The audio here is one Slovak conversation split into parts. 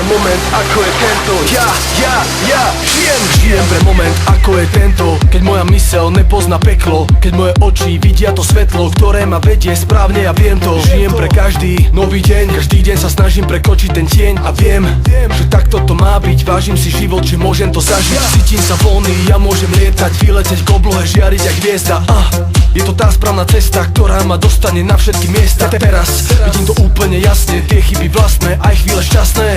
moment, ako je tento. Ja žijem pre moment, ako je tento. Keď moja myseľ nepozná peklo, keď moje oči vidia to svetlo, ktoré ma vedie správne, ja viem to. Žijem pre každý nový deň, každý deň sa snažím prekočiť ten tieň. A viem, že takto to má byť. Vážim si život, že môžem to zažiť. Cítim sa voľný, ja môžem lietať, vyletieť k oblohe, žiariť jak hviezda. Je to tá správna cesta, ktorá ma dostane na všetky miesta. Teraz vidím to úplne jasne, tie chyby vlastné, aj chvíle šťastné.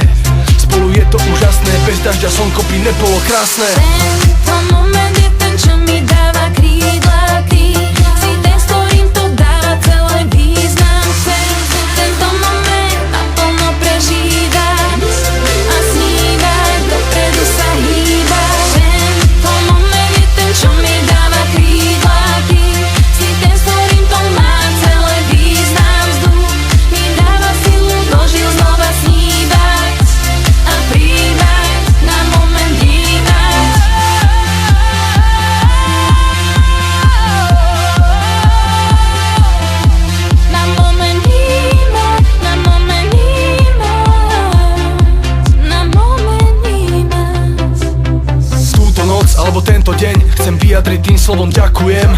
Spolu je to úžasné, bez dažďa slnko by nebolo krásne. Tento moment je ten, čo mi dáva krídla, ty si ten, s ktorým to dáva celé význam. Chcem tento moment naplno prežívať a snívať, dopredu sa hýbať. Tento moment je ten, čo mi dáva krídla, ty si ten, s ktorým to má celé význam. Vzduch mi dáva silu, dožil znova snívať a príjmať, na moment dívať. Na moment dívať, na moment dívať, na moment dívať. Túto noc alebo tento deň chcem vyjadriť tým slovom ďakujem.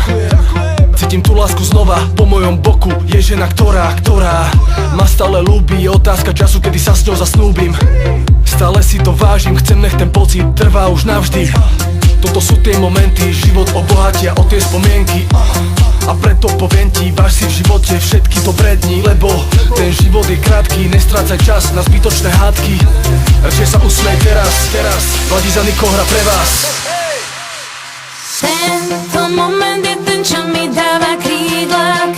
Cítim tú lásku znova, po mojom boku je žena, ktorá ma stále ľúbi. Je otázka času, kedy sa s ňou zasnúbim. Stále si to vážim, chcem, nech ten pocit trvá už navždy. Toto sú tie momenty, život obohatia o tie spomienky. A preto poviem ti, váž si v živote všetky dobré dni, lebo ten život je krátky, nestrácaj čas na zbytočné hádky. Radšej sa usmej teraz, Vladí za nikoho hra pre vás. Tento moment je ten, čo mi dáva krídla.